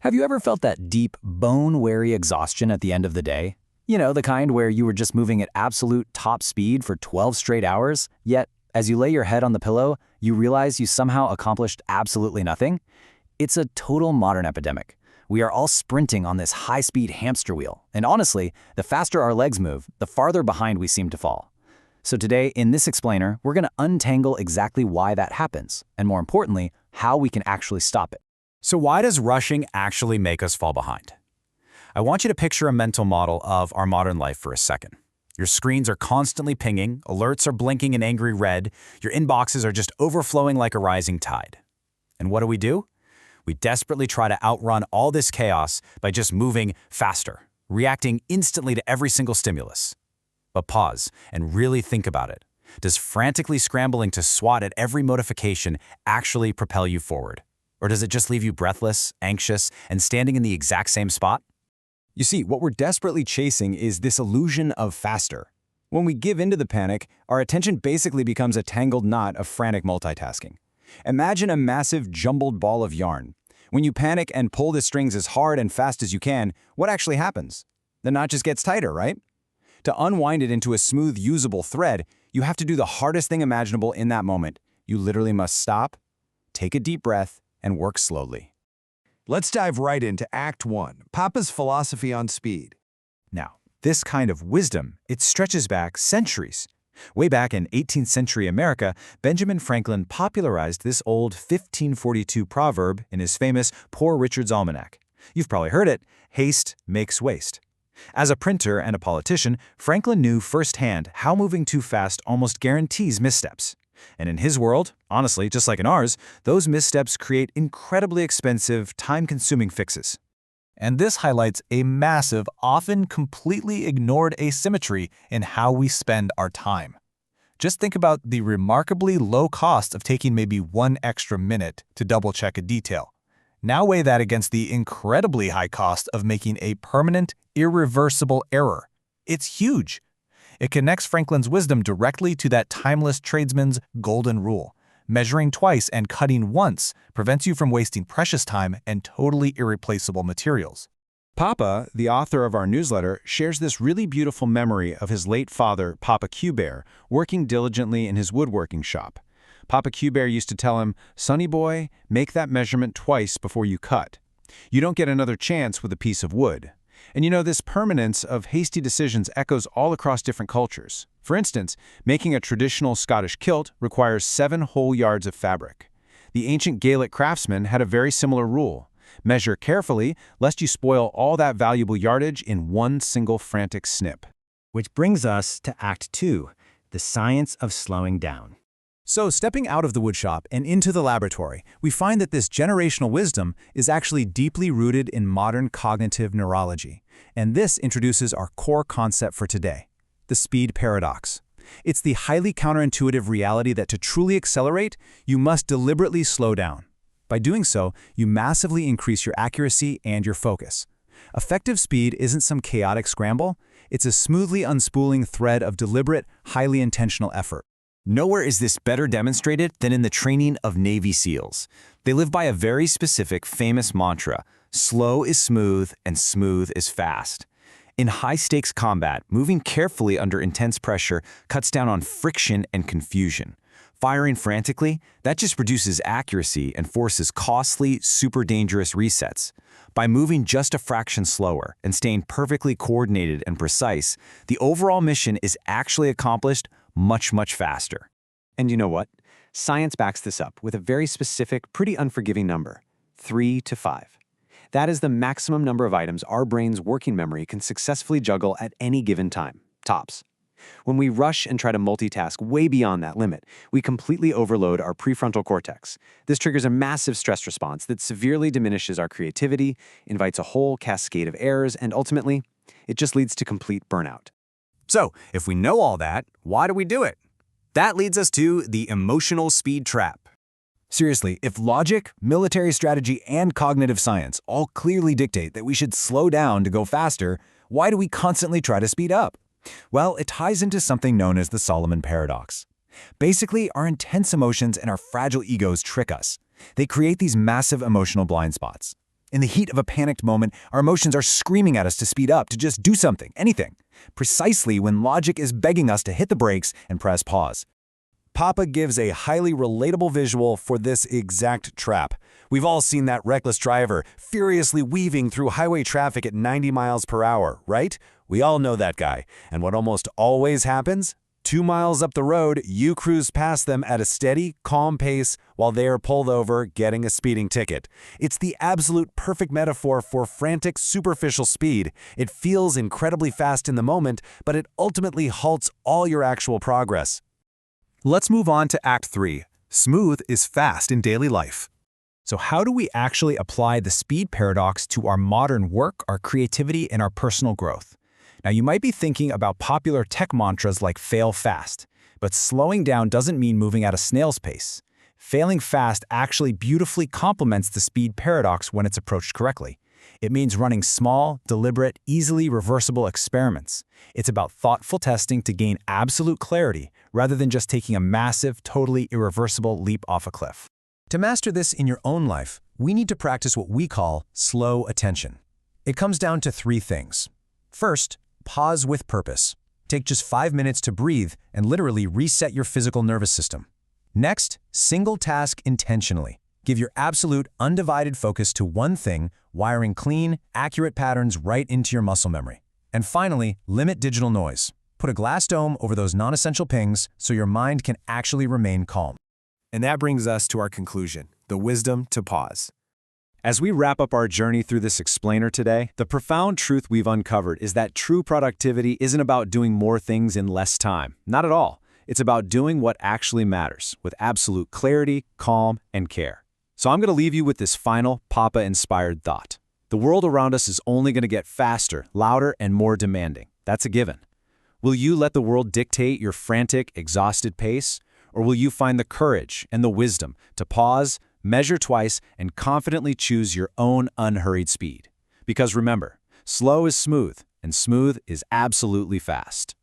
Have you ever felt that deep, bone-weary exhaustion at the end of the day? You know, the kind where you were just moving at absolute top speed for 12 straight hours, yet, as you lay your head on the pillow, you realize you somehow accomplished absolutely nothing? It's a total modern epidemic. We are all sprinting on this high-speed hamster wheel, and honestly, the faster our legs move, the farther behind we seem to fall. So today, in this explainer, we're going to untangle exactly why that happens, and more importantly, how we can actually stop it. So why does rushing actually make us fall behind? I want you to picture a mental model of our modern life for a second. Your screens are constantly pinging, alerts are blinking in angry red, your inboxes are just overflowing like a rising tide. And what do? We desperately try to outrun all this chaos by just moving faster, reacting instantly to every single stimulus. But pause and really think about it. Does frantically scrambling to swat at every notification actually propel you forward? Or does it just leave you breathless, anxious, and standing in the exact same spot? You see, what we're desperately chasing is this illusion of faster. When we give into the panic, our attention basically becomes a tangled knot of frantic multitasking. Imagine a massive jumbled ball of yarn. When you panic and pull the strings as hard and fast as you can, what actually happens? The knot just gets tighter, right? To unwind it into a smooth, usable thread, you have to do the hardest thing imaginable in that moment. You literally must stop, take a deep breath, and work slowly. Let's dive right into Act 1, Papa's philosophy on speed. Now, this kind of wisdom, it stretches back centuries. Way back in 18th century America, Benjamin Franklin popularized this old 1542 proverb in his famous Poor Richard's Almanac. You've probably heard it, haste makes waste. As a printer and a politician, Franklin knew firsthand how moving too fast almost guarantees missteps. And in his world, honestly, just like in ours, those missteps create incredibly expensive, time-consuming fixes. And this highlights a massive, often completely ignored asymmetry in how we spend our time. Just think about the remarkably low cost of taking maybe 1 extra minute to double-check a detail. Now weigh that against the incredibly high cost of making a permanent, irreversible error. It's huge. It connects Franklin's wisdom directly to that timeless tradesman's golden rule. Measuring twice and cutting once prevents you from wasting precious time and totally irreplaceable materials. Papa, the author of our newsletter, shares this really beautiful memory of his late father, Papa Q-Bear, working diligently in his woodworking shop. Papa Q-Bear used to tell him, "Sonny boy, make that measurement twice before you cut. You don't get another chance with a piece of wood." And you know, this permanence of hasty decisions echoes all across different cultures. For instance, making a traditional Scottish kilt requires 7 whole yards of fabric. The ancient Gaelic craftsmen had a very similar rule. Measure carefully, lest you spoil all that valuable yardage in one single frantic snip. Which brings us to Act 2, the science of slowing down. So, stepping out of the woodshop and into the laboratory, we find that this generational wisdom is actually deeply rooted in modern cognitive neurology. And this introduces our core concept for today, the speed paradox. It's the highly counterintuitive reality that to truly accelerate, you must deliberately slow down. By doing so, you massively increase your accuracy and your focus. Effective speed isn't some chaotic scramble, it's a smoothly unspooling thread of deliberate, highly intentional effort. Nowhere is this better demonstrated than in the training of Navy SEALs. They live by a very specific, famous mantra: slow is smooth and smooth is fast. In high-stakes combat, moving carefully under intense pressure cuts down on friction and confusion. Firing frantically, that just reduces accuracy and forces costly, super dangerous resets. By moving just a fraction slower and staying perfectly coordinated and precise, the overall mission is actually accomplished much, much faster. And you know what? Science backs this up with a very specific, pretty unforgiving number: 3 to 5. That is the maximum number of items our brain's working memory can successfully juggle at any given time, tops. When we rush and try to multitask way beyond that limit, we completely overload our prefrontal cortex. This triggers a massive stress response that severely diminishes our creativity, invites a whole cascade of errors, and ultimately, it just leads to complete burnout. So, if we know all that, why do we do it? That leads us to the emotional speed trap. Seriously, if logic, military strategy, and cognitive science all clearly dictate that we should slow down to go faster, why do we constantly try to speed up? Well, it ties into something known as the Solomon paradox. Basically, our intense emotions and our fragile egos trick us. They create these massive emotional blind spots. In the heat of a panicked moment, our emotions are screaming at us to speed up, to just do something, anything. Precisely when logic is begging us to hit the brakes and press pause. Papa gives a highly relatable visual for this exact trap. We've all seen that reckless driver furiously weaving through highway traffic at 90 miles per hour, right? We all know that guy. And what almost always happens? 2 miles up the road, you cruise past them at a steady, calm pace while they are pulled over getting a speeding ticket. It's the absolute perfect metaphor for frantic, superficial speed. It feels incredibly fast in the moment, but it ultimately halts all your actual progress. Let's move on to Act 3. Smooth is fast in daily life. So how do we actually apply the speed paradox to our modern work, our creativity, and our personal growth? Now, you might be thinking about popular tech mantras like fail fast, but slowing down doesn't mean moving at a snail's pace. Failing fast actually beautifully complements the speed paradox when it's approached correctly. It means running small, deliberate, easily reversible experiments. It's about thoughtful testing to gain absolute clarity rather than just taking a massive, totally irreversible leap off a cliff. To master this in your own life, we need to practice what we call slow attention. It comes down to 3 things. First, pause with purpose. Take just 5 minutes to breathe and literally reset your physical nervous system. Next, single task intentionally. Give your absolute, undivided focus to one thing, wiring clean, accurate patterns right into your muscle memory. And finally, limit digital noise. Put a glass dome over those non-essential pings so your mind can actually remain calm. And that brings us to our conclusion, the wisdom to pause. As we wrap up our journey through this explainer today, the profound truth we've uncovered is that true productivity isn't about doing more things in less time. Not at all. It's about doing what actually matters, with absolute clarity, calm, and care. So I'm going to leave you with this final Papa-inspired thought. The world around us is only going to get faster, louder, and more demanding. That's a given. Will you let the world dictate your frantic, exhausted pace? Or will you find the courage and the wisdom to pause, measure twice, and confidently choose your own unhurried speed? Because remember, slow is smooth, and smooth is absolutely fast.